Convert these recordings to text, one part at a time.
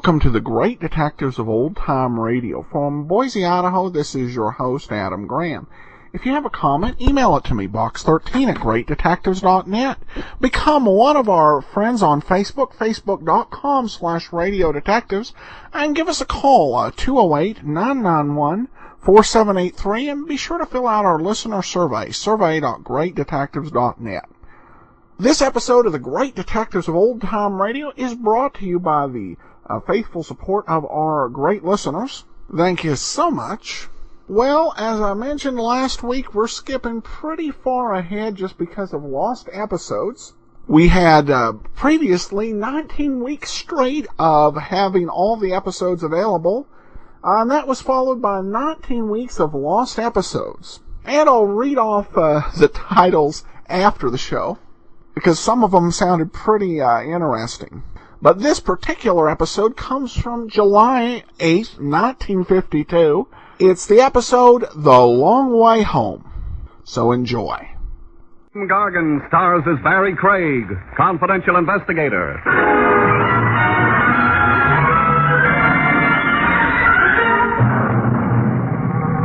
Welcome to the Great Detectives of Old Time Radio. From Boise, Idaho, this is your host, Adam Graham. If you have a comment, email it to me, box13@greatdetectives.net. Become one of our friends on Facebook, facebook.com/Radio Detectives, and give us a call, 208-991-4783, and be sure to fill out our listener survey, survey.greatdetectives.net. This episode of the Great Detectives of Old Time Radio is brought to you by the faithful support of our great listeners. Thank you so much. Well, as I mentioned last week, we're skipping pretty far ahead just because of lost episodes. We had previously 19 weeks straight of having all the episodes available, and that was followed by 19 weeks of lost episodes. And I'll read off the titles after the show, because some of them sounded pretty interesting. But this particular episode comes from July 8th, 1952. It's the episode, The Long Way Home. So enjoy. Gargan stars as Barrie Craig, confidential investigator.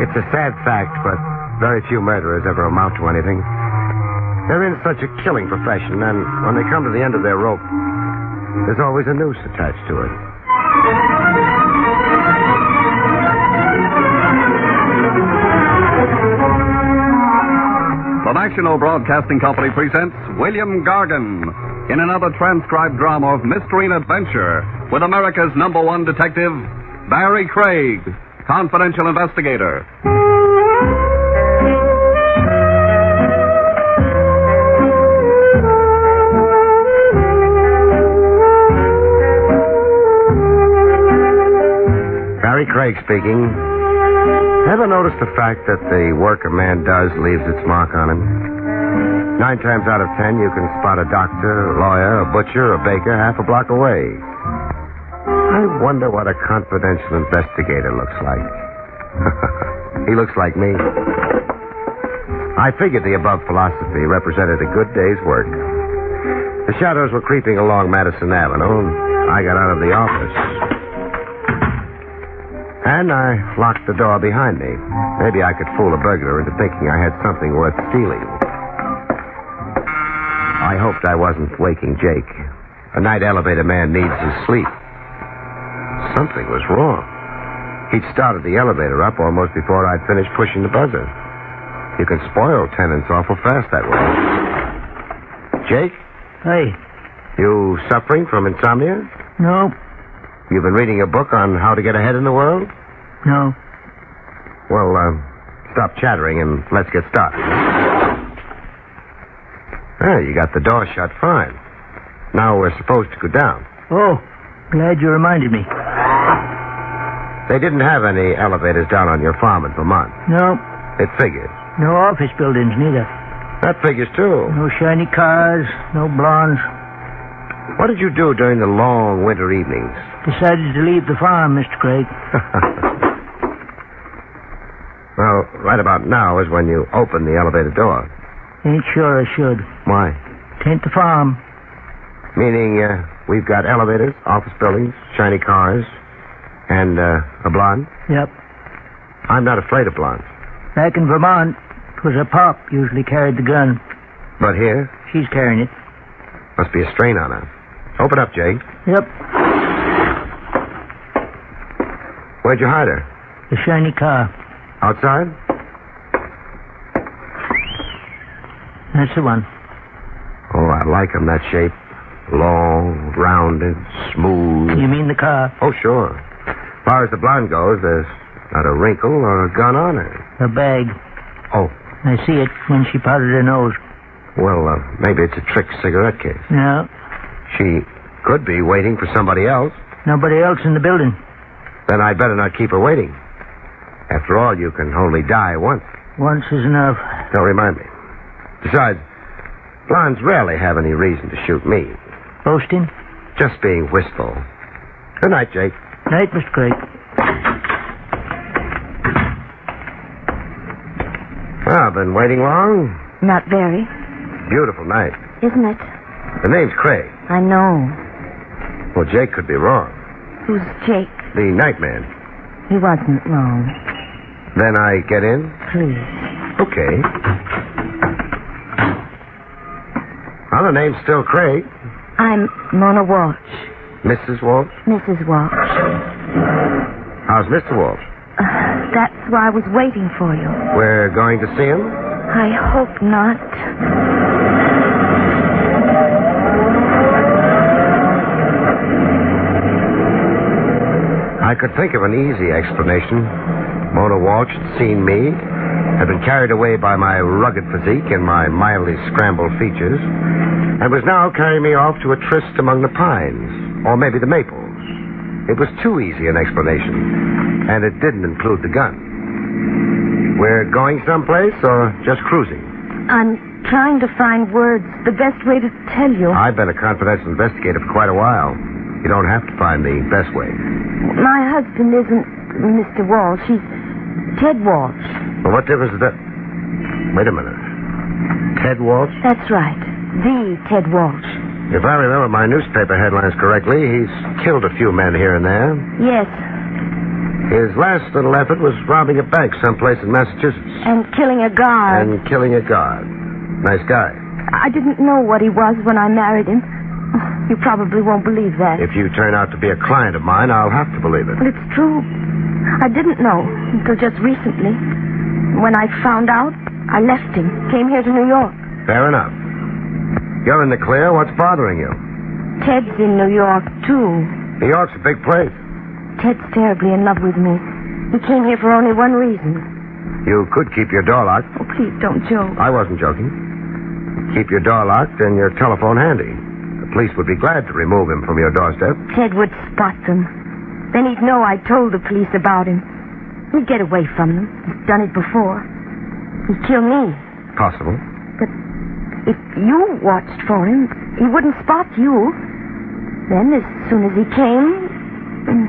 It's a sad fact, but very few murderers ever amount to anything. They're in such a killing profession, and when they come to the end of their rope, there's always a noose attached to it. The National Broadcasting Company presents William Gargan in another transcribed drama of mystery and adventure with America's #1 detective, Barrie Craig, confidential investigator. Barrie Craig speaking. Ever noticed the fact that the work a man does leaves its mark on him? 9 times out of 10, you can spot a doctor, a lawyer, a butcher, a baker half a block away. I wonder what a confidential investigator looks like. He looks like me. I figured the above philosophy represented a good day's work. The shadows were creeping along Madison Avenue, and I got out of the office. And I locked the door behind me. Maybe I could fool a burglar into thinking I had something worth stealing. I hoped I wasn't waking Jake. A night elevator man needs his sleep. Something was wrong. He'd started the elevator up almost before I'd finished pushing the buzzer. You can spoil tenants awful fast that way. Jake? Hey. You suffering from insomnia? No. You've been reading a book on how to get ahead in the world? No. Well, stop chattering and let's get started. You got the door shut fine. Now we're supposed to go down. Oh, glad you reminded me. They didn't have any elevators down on your farm in Vermont. No. It figures. No office buildings, neither. That figures, too. No shiny cars, no blondes. What did you do during the long winter evenings? Decided to leave the farm, Mr. Craig. Well, right about now is when you open the elevator door. Ain't sure I should. Why? Tain't the farm. Meaning, we've got elevators, office buildings, shiny cars, and a blonde? Yep. I'm not afraid of blondes. Back in Vermont, 'twas her pop usually carried the gun. But here? She's carrying it. Must be a strain on her. Open up, Jake. Yep. Where'd you hide her? The shiny car. Outside? That's the one. Oh, I like 'em that shape. Long, rounded, smooth. You mean the car? Oh, sure. As far as the blonde goes, there's not a wrinkle or a gun on her. Her bag. Oh. I see it when she powdered her nose. Well, maybe it's a trick cigarette case. No. She could be waiting for somebody else. Nobody else in the building. Then I'd better not keep her waiting. After all, you can only die once. Once is enough. Don't remind me. Besides, blondes rarely have any reason to shoot me. Boasting? Just being wistful. Good night, Jake. Night, Mr. Craig. Well, been waiting long? Not very. Beautiful night. Isn't it? The name's Craig. I know. Well, Jake could be wrong. Who's Jake? The night man. He wasn't wrong. Then I get in? Please. Okay. Well, the name's still Craig. I'm Mona Walsh. Mrs. Walsh? Mrs. Walsh. How's Mr. Walsh? That's why I was waiting for you. We're going to see him? I hope not. I could think of an easy explanation. Mona Walsh had seen me, had been carried away by my rugged physique and my mildly scrambled features, and was now carrying me off to a tryst among the pines, or maybe the maples. It was too easy an explanation, and it didn't include the gun. We're going someplace or just cruising? I'm trying to find words, the best way to tell you. I've been a confidential investigator for quite a while. You don't have to find the best way. My husband isn't Mr. Walsh. He's Ted Walsh. Well, what difference is that? Wait a minute. Ted Walsh? That's right. The Ted Walsh. If I remember my newspaper headlines correctly, he's killed a few men here and there. Yes. His last little effort was robbing a bank someplace in Massachusetts. And killing a guard. And killing a guard. Nice guy. I didn't know what he was when I married him. You probably won't believe that. If you turn out to be a client of mine, I'll have to believe it. But it's true. I didn't know until just recently. When I found out, I left him. Came here to New York. Fair enough. You're in the clear. What's bothering you? Ted's in New York, too. New York's a big place. Ted's terribly in love with me. He came here for only one reason. You could keep your door locked. Oh, please don't joke. I wasn't joking. Keep your door locked and your telephone handy. The police would be glad to remove him from your doorstep. Ted would spot them. Then he'd know I told the police about him. He'd get away from them. He's done it before. He'd kill me. Possible. But if you watched for him, he wouldn't spot you. Then, as soon as he came,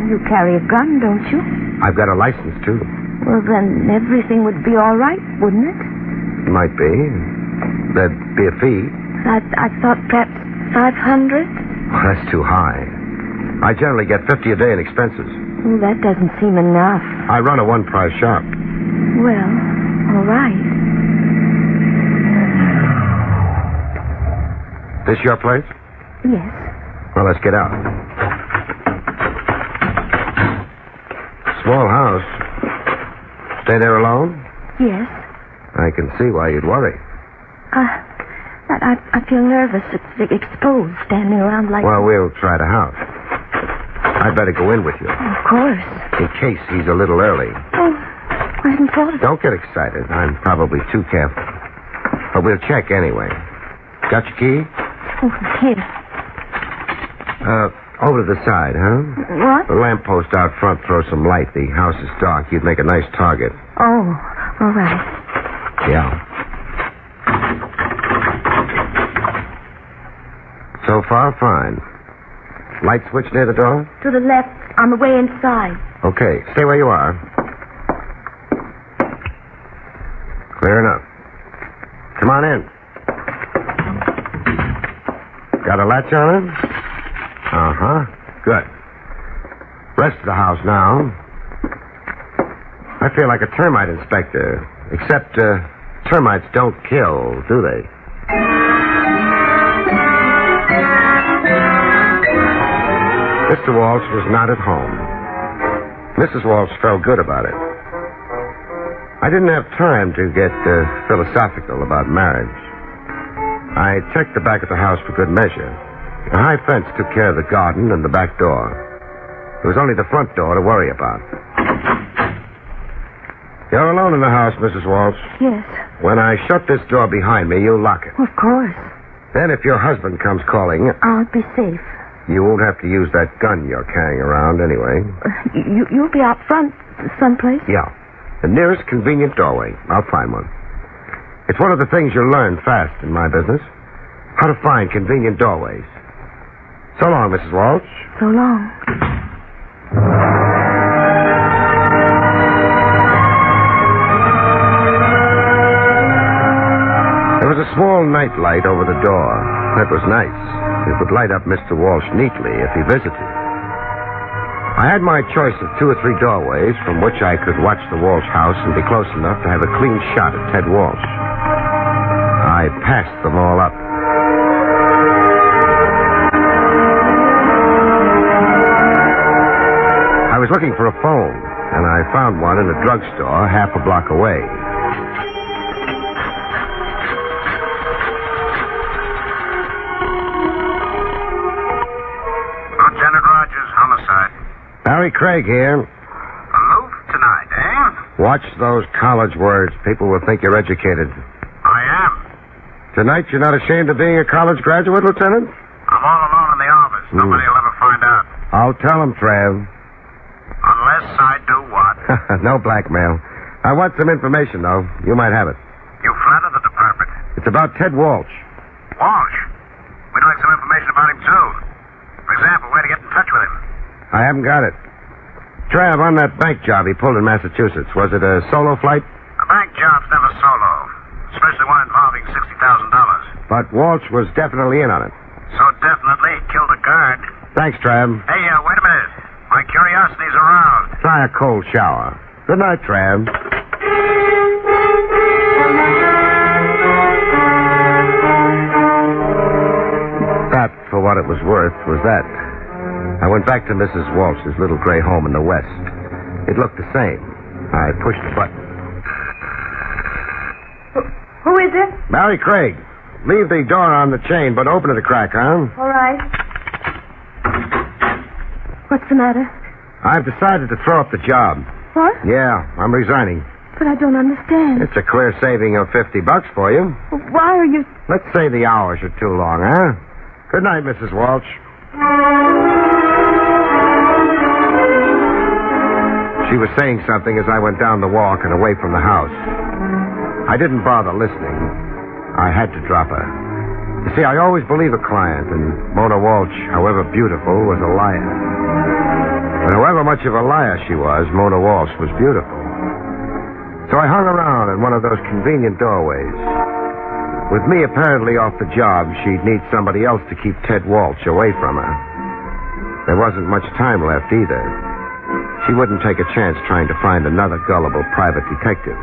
you carry a gun, don't you? I've got a license, too. Well, then everything would be all right, wouldn't it? Might be. There'd be a fee. I thought perhaps 500. Well, that's too high. I generally get 50 a day in expenses. Well, that doesn't seem enough. I run a one-price shop. Well, all right. This your place? Yes. Well, let's get out. Small house. Stay there alone? Yes. I can see why you'd worry. I feel nervous. It's exposed, standing around like... Well, we'll try the house. I'd better go in with you. Of course. In case he's a little early. Oh, I hadn't thought of it. Don't get excited. I'm probably too careful. But we'll check anyway. Got your key? Oh, here. Over to the side, huh? What? The lamppost out front throws some light. The house is dark. You'd make a nice target. Oh, all right. Yeah. So far, fine. Light switch near the door? To the left, on the way inside. Okay, stay where you are. Clear enough. Come on in. Got a latch on it? Uh-huh. Good. Rest of the house now. I feel like a termite inspector. Except, termites don't kill, do they? Mr. Walsh was not at home. Mrs. Walsh felt good about it. I didn't have time to get philosophical about marriage. I checked the back of the house for good measure. The high fence took care of the garden and the back door. There was only the front door to worry about. You're alone in the house, Mrs. Walsh. Yes. When I shut this door behind me, you'll lock it. Of course. Then if your husband comes calling... I'll be safe. You won't have to use that gun you're carrying around anyway. You'll be out front someplace? Yeah. The nearest convenient doorway. I'll find one. It's one of the things you'll learn fast in my business. How to find convenient doorways. So long, Mrs. Walsh. So long. There was a small night light over the door. That was nice. It would light up Mr. Walsh neatly if he visited. I had my choice of 2 or 3 doorways from which I could watch the Walsh house and be close enough to have a clean shot at Ted Walsh. I passed them all up. I was looking for a phone, and I found one in a drugstore half a block away. Lieutenant Rogers, homicide. Barrie Craig here. Aloof tonight, eh? Watch those college words. People will think you're educated. I am. Tonight, you're not ashamed of being a college graduate, Lieutenant? I'm all alone in the office. Nobody will ever find out. I'll tell them, Trav. Unless I do what? No blackmail. I want some information, though. You might have it. You flatter the department. It's about Ted Walsh. Walsh. We'd like some information about him, too. For example, where to get in touch with him. I haven't got it. Trav, on that bank job he pulled in Massachusetts, was it a solo flight? A bank job's never solo, especially one involving $60,000. But Walsh was definitely in on it. So definitely he killed a guard. Thanks, Trav. Hey, wait a minute. My curiosity's aroused. Try a cold shower. Good night, Trav. That, for what it was worth, was that. I went back to Mrs. Walsh's little gray home in the West. It looked the same. I pushed the button. Who is it? Barrie Craig. Leave the door on the chain, but open it a crack, huh? All right. What's the matter? I've decided to throw up the job. What? Yeah, I'm resigning. But I don't understand. It's a clear saving of $50 for you. Why are you... Let's say the hours are too long, huh? Good night, Mrs. Walsh. She was saying something as I went down the walk and away from the house. I didn't bother listening. I had to drop her. You see, I always believe a client, and Mona Walsh, however beautiful, was a liar. But however much of a liar she was, Mona Walsh was beautiful. So I hung around in one of those convenient doorways. With me apparently off the job, she'd need somebody else to keep Ted Walsh away from her. There wasn't much time left either. She wouldn't take a chance trying to find another gullible private detective.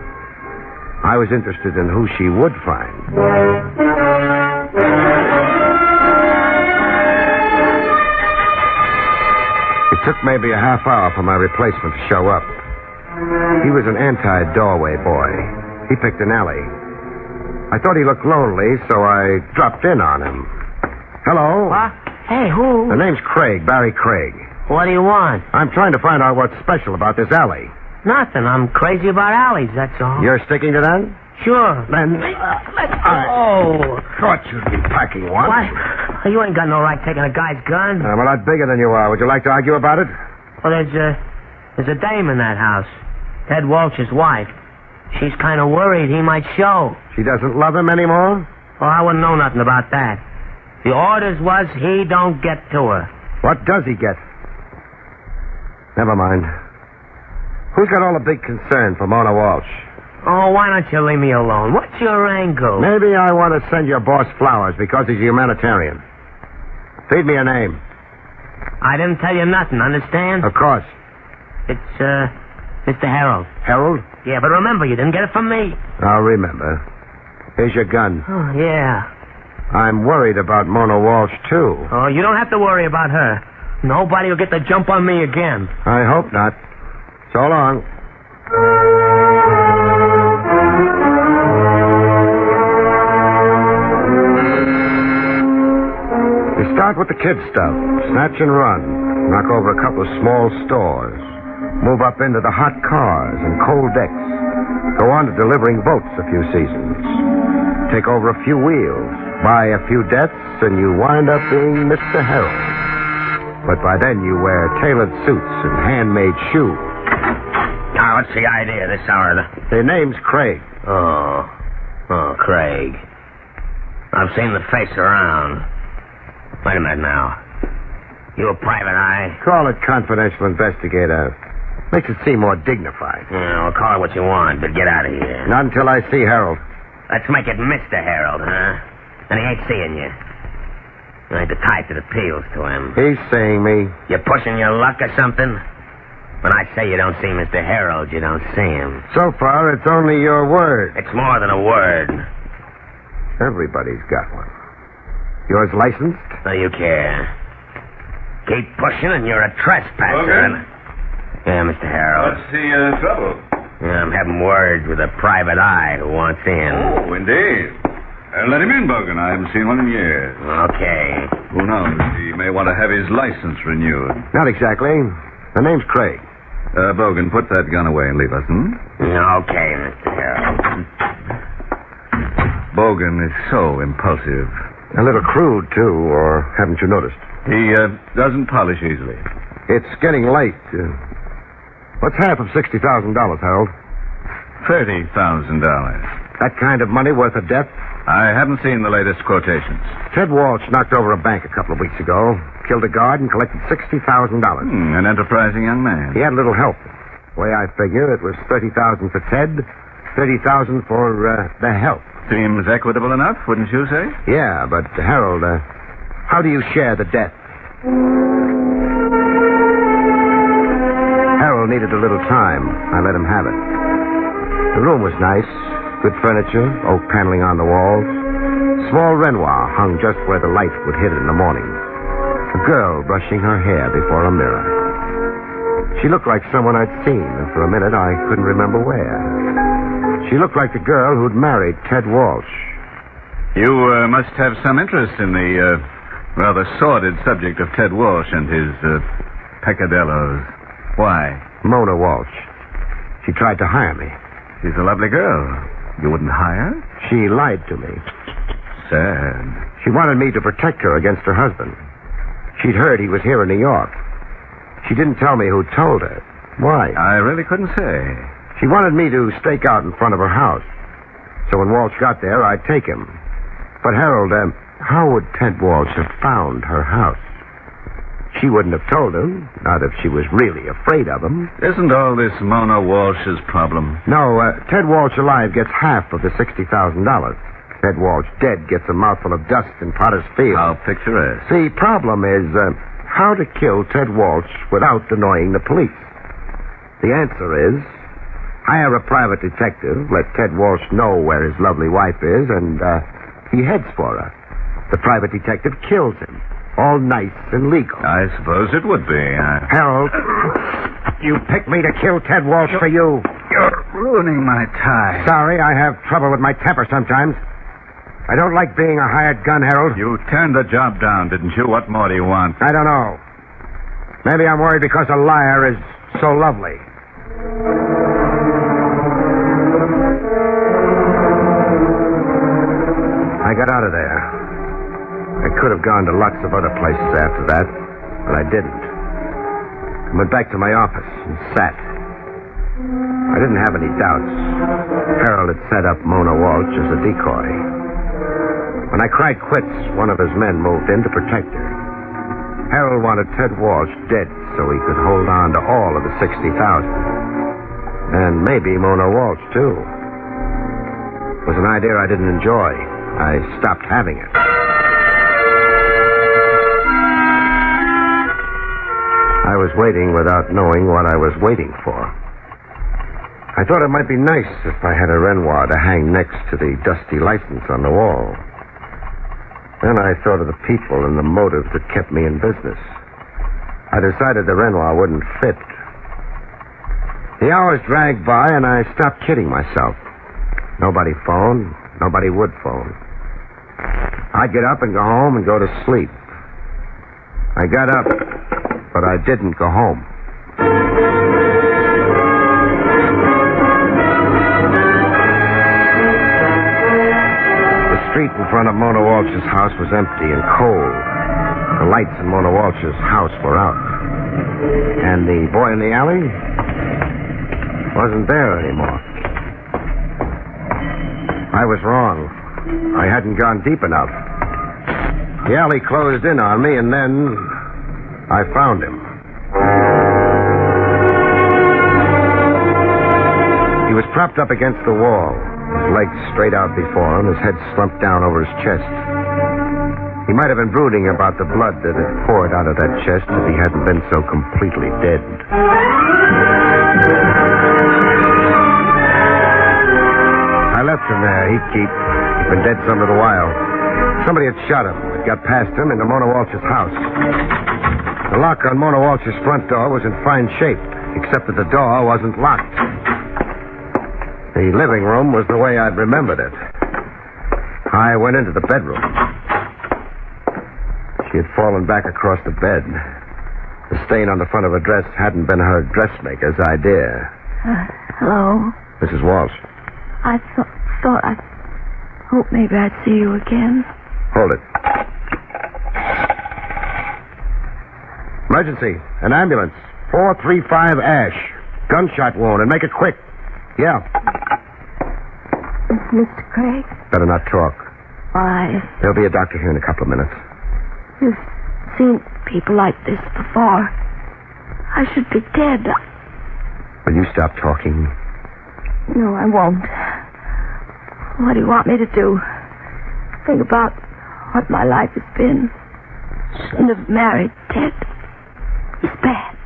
I was interested in who she would find. It took maybe a half hour for my replacement to show up. He was an anti-doorway boy. He picked an alley. I thought he looked lonely, so I dropped in on him. Hello? What? Hey, who? The name's Craig, Barrie Craig. What do you want? I'm trying to find out what's special about this alley. Nothing. I'm crazy about alleys, that's all. You're sticking to that? Sure. Then... Let's go. Thought you'd be packing one. What? You ain't got no right taking a guy's gun. I'm a lot bigger than you are. Would you like to argue about it? Well, there's a dame in that house. Ted Walsh's wife. She's kind of worried he might show. She doesn't love him anymore? Well, I wouldn't know nothing about that. The orders was he don't get to her. What does he get? Never mind. Who's got all the big concern for Mona Walsh? Oh, why don't you leave me alone? What's your angle? Maybe I want to send your boss flowers because he's a humanitarian. Feed me a name. I didn't tell you nothing, understand? Of course. It's, Mr. Harold. Harold? Yeah, but remember, you didn't get it from me. I'll remember. Here's your gun. Oh, yeah. I'm worried about Mona Walsh, too. Oh, you don't have to worry about her. Nobody will get the jump on me again. I hope not. So long. You start with the kid stuff. Snatch and run. Knock over a couple of small stores. Move up into the hot cars and cold decks. Go on to delivering boats a few seasons. Take over a few wheels. Buy a few debts, and you wind up being Mr. Harold. But by then you wear tailored suits and handmade shoes. Now, what's the idea this hour? Their name's Craig. Oh, Craig. I've seen the face around. Wait a minute now. You a private eye? Call it confidential investigator. Makes it seem more dignified. Yeah, well, call it what you want, but get out of here. Not until I see Harold. Let's make it Mr. Harold, huh? And he ain't seeing you. You ain't the type that appeals to him. He's seeing me. You pushing your luck or something? When I say you don't see Mr. Harold, you don't see him. So far, it's only your word. It's more than a word. Everybody's got one. Yours licensed? No, you care. Keep pushing and you're a trespasser. Gargan? Yeah, Mr. Harold. What's the trouble? I'm having words with a private eye who wants in. Oh, indeed. Let him in, Bogan. I haven't seen one in years. Okay. Who knows? He may want to have his license renewed. Not exactly. The name's Craig. Bogan, put that gun away and leave us, Okay, Mr. Harold. Bogan is so impulsive. A little crude, too, or haven't you noticed? He doesn't polish easily. It's getting late. What's half of $60,000, Harold? $30,000. That kind of money worth a death? I haven't seen the latest quotations. Ted Walsh knocked over a bank a couple of weeks ago, killed a guard, and collected $60,000. An enterprising young man. He had a little help. The way I figure, it was $30,000 for Ted, $30,000 for the help. Seems equitable enough, wouldn't you say? Yeah, but Harold, how do you share the debt? Harold needed a little time. I let him have it. The room was nice. Good furniture, oak paneling on the walls. Small Renoir hung just where the light would hit it in the morning. A girl brushing her hair before a mirror. She looked like someone I'd seen, and for a minute I couldn't remember where. She looked like the girl who'd married Ted Walsh. You must have some interest in the rather sordid subject of Ted Walsh and his peccadillos. Why? Mona Walsh. She tried to hire me. She's a lovely girl. You wouldn't hire? She lied to me. Sad. She wanted me to protect her against her husband. She'd heard he was here in New York. She didn't tell me who told her. Why? I really couldn't say. She wanted me to stake out in front of her house. So when Walsh got there, I'd take him. But, Harold, how would Ted Walsh have found her house? She wouldn't have told him, not if she was really afraid of him. Isn't all this Mona Walsh's problem? No, Ted Walsh alive gets half of the $60,000. Ted Walsh dead gets a mouthful of dust in Potter's Field. How picturesque. The problem is how to kill Ted Walsh without annoying the police. The answer is hire a private detective, let Ted Walsh know where his lovely wife is, and he heads for her. The private detective kills him. All nice and legal. I suppose it would be. Harold, you picked me to kill Ted Walsh for you. You're ruining my tie. Sorry, I have trouble with my temper sometimes. I don't like being a hired gun, Harold. You turned the job down, didn't you? What more do you want? I don't know. Maybe I'm worried because a liar is so lovely. I got out of there. I could have gone to lots of other places after that, but I didn't. I went back to my office and sat. I didn't have any doubts. Harold had set up Mona Walsh as a decoy. When I cried quits, one of his men moved in to protect her. Harold wanted Ted Walsh dead so he could hold on to all of the $60,000. And maybe Mona Walsh, too. It was an idea I didn't enjoy. I stopped having it. I was waiting without knowing what I was waiting for. I thought it might be nice if I had a Renoir to hang next to the dusty license on the wall. Then I thought of the people and the motives that kept me in business. I decided the Renoir wouldn't fit. The hours dragged by and I stopped kidding myself. Nobody phoned. Nobody would phone. I'd get up and go home and go to sleep. I got up, but I didn't go home. The street in front of Mona Walsh's house was empty and cold. The lights in Mona Walsh's house were out. And the boy in the alley wasn't there anymore. I was wrong. I hadn't gone deep enough. The alley closed in on me, and then I found him. He was propped up against the wall, his legs straight out before him, his head slumped down over his chest. He might have been brooding about the blood that had poured out of that chest if he hadn't been so completely dead. I left him there. He'd keep. He'd been dead some little while. Somebody had shot him. It got past him into Mona Walsh's house. The lock on Mona Walsh's front door was in fine shape, except that the door wasn't locked. The living room was the way I'd remembered it. I went into the bedroom. She had fallen back across the bed. The stain on the front of her dress hadn't been her dressmaker's idea. Hello? Mrs. Walsh. I thought I hope maybe I'd see you again. Hold it. Emergency. An ambulance. 435 Ash. Gunshot wound, and make it quick. Yeah. Mr. Craig? Better not talk. Why? There'll be a doctor here in a couple of minutes. You've seen people like this before. I should be dead. Will you stop talking? No, I won't. What do you want me to do? Think about what my life has been. Shouldn't have married Ted. He's bad.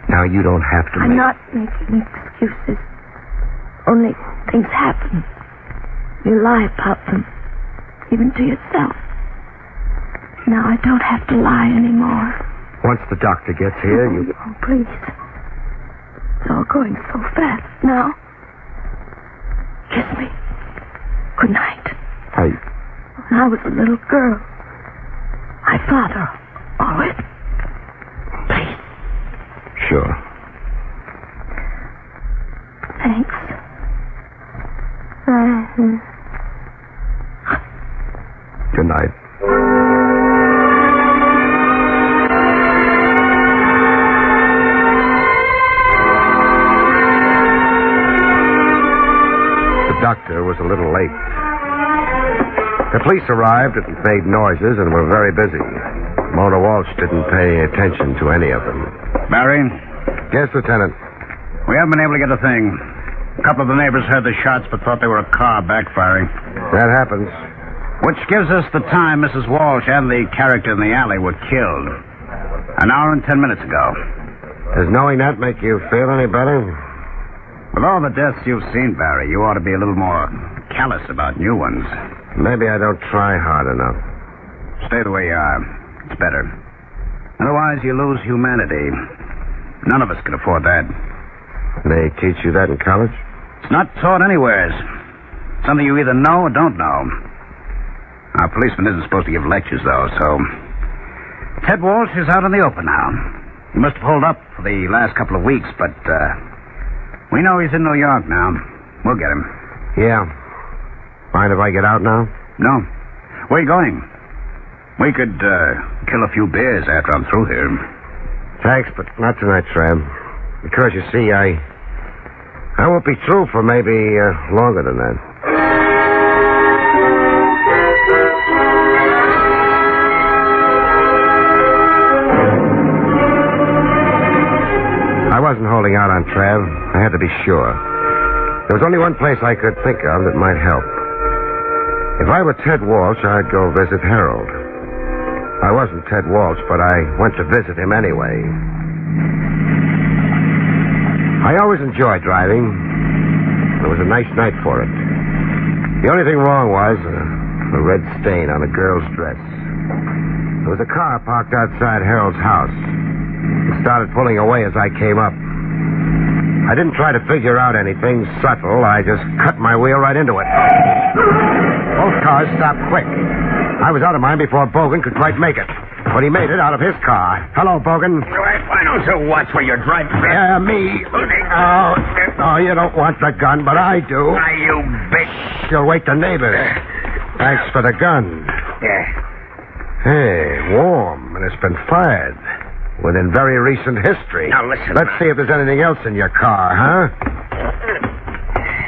Now, you don't have to I'm not making excuses. Only things happen. You lie about them, even to yourself. Now I don't have to lie anymore. Once the doctor gets here, you... Oh, please. It's all going so fast now. Kiss me. Good night. When I was a little girl, my father always... Please. Sure. Thanks. Good night. The doctor was a little late. The police arrived and made noises and were very busy. Mona Walsh didn't pay attention to any of them. Barry? Yes, Lieutenant. We haven't been able to get a thing. A couple of the neighbors heard the shots but thought they were a car backfiring. That happens. Which gives us the time Mrs. Walsh and the character in the alley were killed. An hour and 10 minutes ago. Does knowing that make you feel any better? With all the deaths you've seen, Barry, you ought to be a little more callous about new ones. Maybe I don't try hard enough. Stay the way you are. It's better. Otherwise, you lose humanity. None of us can afford that. They teach you that in college? It's not taught anywheres. Something you either know or don't know. Our policeman isn't supposed to give lectures, though, so... Ted Walsh is out in the open now. He must have pulled up for the last couple of weeks, but, we know he's in New York now. We'll get him. Yeah. Mind if I get out now? No. Where are you going? We could, kill a few beers after I'm through here. Thanks, but not tonight, Trav. Because, you see, I won't be through for maybe longer than that. I wasn't holding out on Trav. I had to be sure. There was only one place I could think of that might help. If I were Ted Walsh, I'd go visit Harold. I wasn't Ted Walsh, but I went to visit him anyway. I always enjoyed driving. It was a nice night for it. The only thing wrong was a red stain on a girl's dress. There was a car parked outside Harold's house. It started pulling away as I came up. I didn't try to figure out anything subtle. I just cut my wheel right into it. Both cars stopped quick. I was out of mine before Bogan could quite make it. But he made it out of his car. Hello, Bogan. Why don't you watch where you're driving? Yeah, me. Oh, you don't want the gun, but I do. Why, you bitch. You'll wake the neighbors. Thanks for the gun. Yeah. Hey, warm, and it's been fired. Within very recent history. Now, listen. Let's see if there's anything else in your car, huh?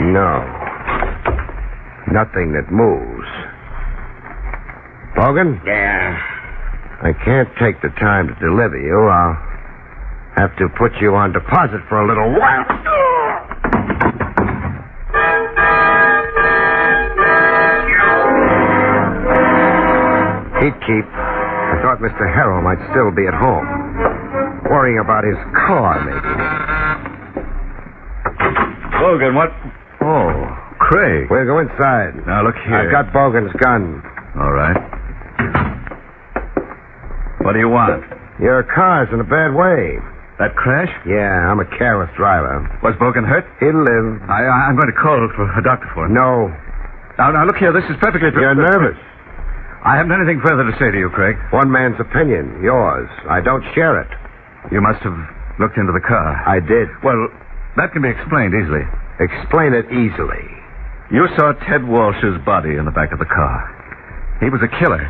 No. Nothing that moves. Bogan? Yeah. I can't take the time to deliver you. I'll have to put you on deposit for a little while. He'd keep. I thought Mr. Harrell might still be at home. Worrying about his car, maybe. Logan, what? Oh, Craig. We'll go inside. Now, look here. I've got Bogan's gun. All right. What do you want? Your car's in a bad way. That crash? Yeah, I'm a careless driver. Was Bogan hurt? He'll live. I'm going to call for a doctor for him. No. Now, look here. This is perfectly... You're nervous. I haven't anything further to say to you, Craig. One man's opinion. Yours. I don't share it. You must have looked into the car. I did. Well, that can be explained easily. Explain it easily. You saw Ted Walsh's body in the back of the car. He was a killer.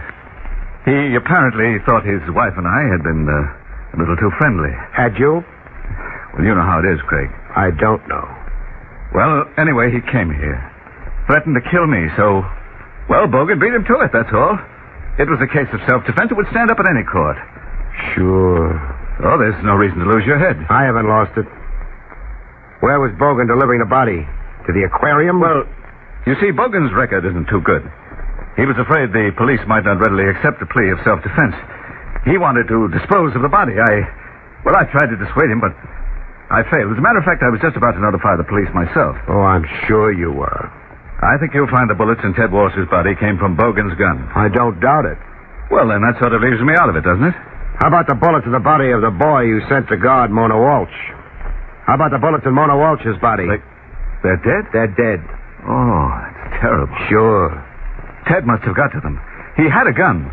He apparently thought his wife and I had been a little too friendly. Had you? Well, you know how it is, Craig. I don't know. Well, anyway, he came here. Threatened to kill me, so... Well, Bogan beat him to it, that's all. It was a case of self-defense. It would stand up at any court. Sure. Oh, there's no reason to lose your head. I haven't lost it. Where was Bogan delivering the body? To the aquarium? Well, you see, Bogan's record isn't too good. He was afraid the police might not readily accept a plea of self-defense. He wanted to dispose of the body. I tried to dissuade him, but I failed. As a matter of fact, I was just about to notify the police myself. Oh, I'm sure you were. I think you'll find the bullets in Ted Walsh's body came from Bogan's gun. I don't doubt it. Well, then that sort of leaves me out of it, doesn't it? How about the bullets in the body of the boy you sent to guard Mona Walsh? How about the bullets in Mona Walsh's body? They're dead? They're dead. Oh, it's terrible. Sure. Ted must have got to them. He had a gun.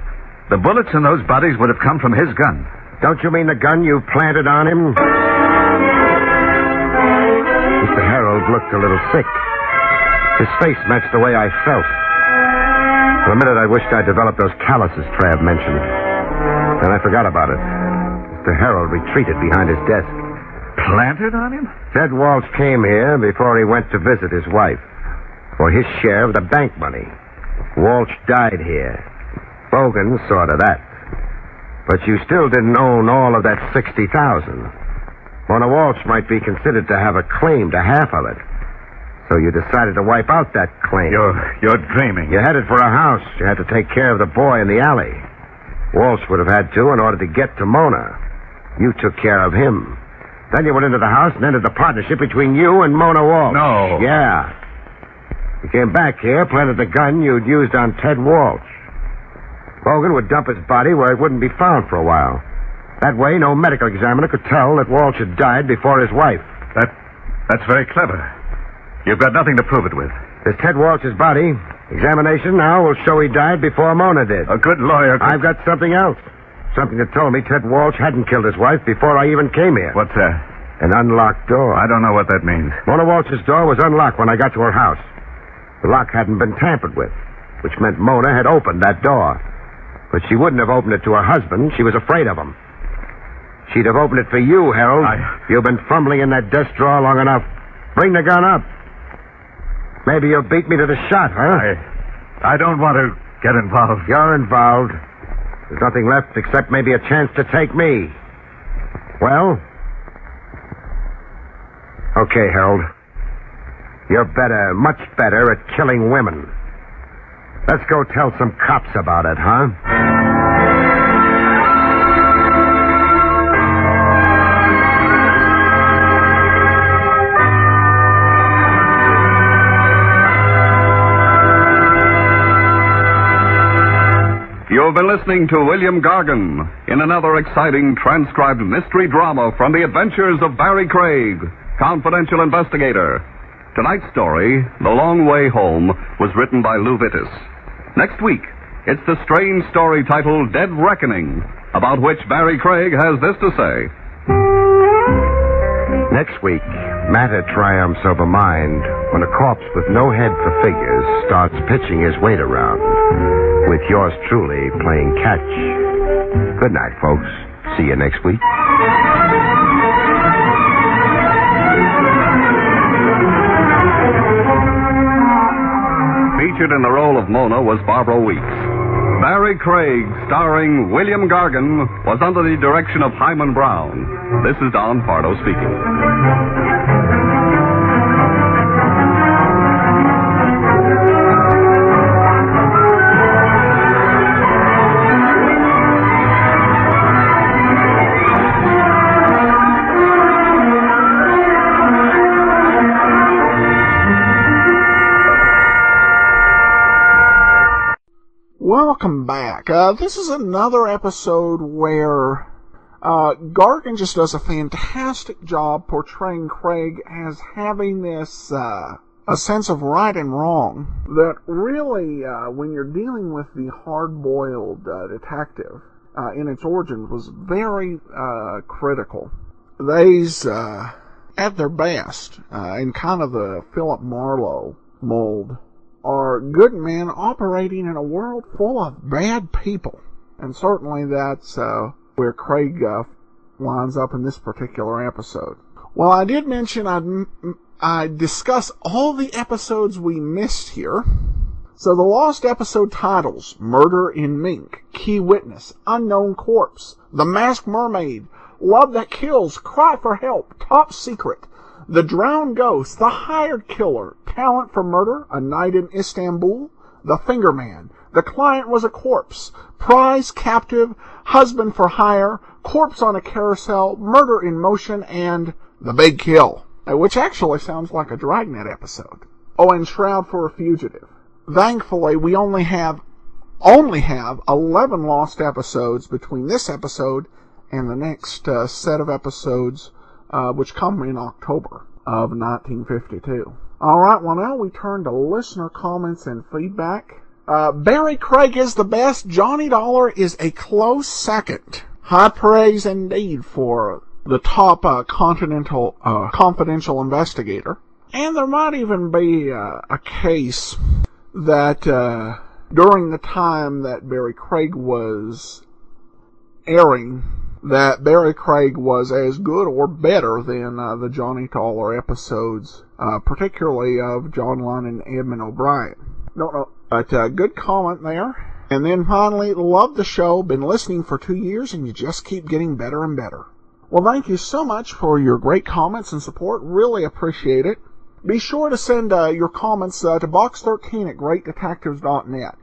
The bullets in those bodies would have come from his gun. Don't you mean the gun you planted on him? Mr. Harold looked a little sick. His face matched the way I felt. For a minute, I wished I'd developed those calluses Trav mentioned. Then I forgot about it. Mr. Harold retreated behind his desk. Planted on him? Ted Walsh came here before he went to visit his wife for his share of the bank money. Walsh died here. Bogan saw to that. But you still didn't own all of that $60,000. Mona Walsh might be considered to have a claim to half of it. So you decided to wipe out that claim. You're dreaming. You headed for a house. You had to take care of the boy in the alley. Walsh would have had to in order to get to Mona. You took care of him. Then you went into the house and ended the partnership between you and Mona Walsh. No. Yeah. You came back here, planted the gun you'd used on Ted Walsh. Bogan would dump his body where it wouldn't be found for a while. That way, no medical examiner could tell that Walsh had died before his wife. That's very clever. You've got nothing to prove it with. There's Ted Walsh's body. Examination now will show he died before Mona did. A good lawyer could... I've got something else. Something that told me Ted Walsh hadn't killed his wife before I even came here. What's that? An unlocked door. I don't know what that means. Mona Walsh's door was unlocked when I got to her house. The lock hadn't been tampered with, which meant Mona had opened that door. But she wouldn't have opened it to her husband. She was afraid of him. She'd have opened it for you, Harold. You've been fumbling in that desk drawer long enough. Bring the gun up. Maybe you'll beat me to the shot, huh? I don't want to get involved. You're involved. There's nothing left except maybe a chance to take me. Well? Okay, Harold. You're better, much better at killing women. Let's go tell some cops about it, huh? You've been listening to William Gargan in another exciting transcribed mystery drama from the adventures of Barrie Craig, confidential investigator. Tonight's story, The Long Way Home, was written by Lou Vittis. Next week, it's the strange story titled Dead Reckoning, about which Barrie Craig has this to say. Next week, matter triumphs over mind when a corpse with no head for figures starts pitching his weight around, with yours truly playing catch. Good night, folks. See you next week. Featured in the role of Mona was Barbara Weeks. Barrie Craig, starring William Gargan, was under the direction of Hyman Brown. This is Don Pardo speaking. Welcome back. This is another episode where Gargan just does a fantastic job portraying Craig as having this a sense of right and wrong that really, when you're dealing with the hard-boiled detective in its origins, was very critical. They's at their best, in kind of the Philip Marlowe mold, are good men operating in a world full of bad people. And certainly that's where Craig lines up in this particular episode. Well, I did mention I'd discuss all the episodes we missed here. So the lost episode titles: Murder in Mink, Key Witness, Unknown Corpse, The Masked Mermaid, Love That Kills, Cry for Help, Top Secret, The Drowned Ghost, The Hired Killer, Talent for Murder, A Night in Istanbul, The Finger Man, The Client Was a Corpse, Prize Captive, Husband for Hire, Corpse on a Carousel, Murder in Motion, and The Big Kill, which actually sounds like a Dragnet episode. Oh, and Shroud for a Fugitive. Thankfully, we only have 11 lost episodes between this episode and the next set of episodes, which come in October of 1952. All right, well, now we turn to listener comments and feedback. Barrie Craig is the best. Johnny Dollar is a close second. High praise indeed for the top confidential investigator. And there might even be a case that during the time that Barrie Craig was airing, that Barrie Craig was as good or better than the Johnny Dollar episodes, particularly of John Lunn and Edmund O'Brien. Don't know, but good comment there. And then finally, love the show, been listening for 2 years, and you just keep getting better and better. Well, thank you so much for your great comments and support. Really appreciate it. Be sure to send your comments to box13 at greatdetectives.net.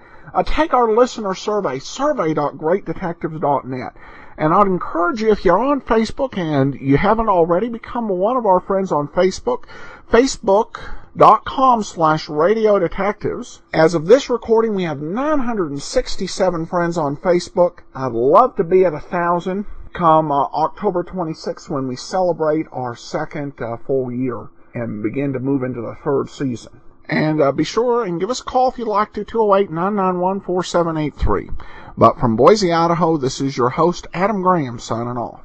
Take our listener survey, survey.greatdetectives.net. And I'd encourage you, if you're on Facebook and you haven't already, become one of our friends on Facebook, facebook.com/Radio Detectives. As of this recording, we have 967 friends on Facebook. I'd love to be at 1,000 come October 26th when we celebrate our second full year and begin to move into the third season. And be sure and give us a call if you'd like to, 208-991-4783. But from Boise, Idaho, this is your host, Adam Graham, signing off.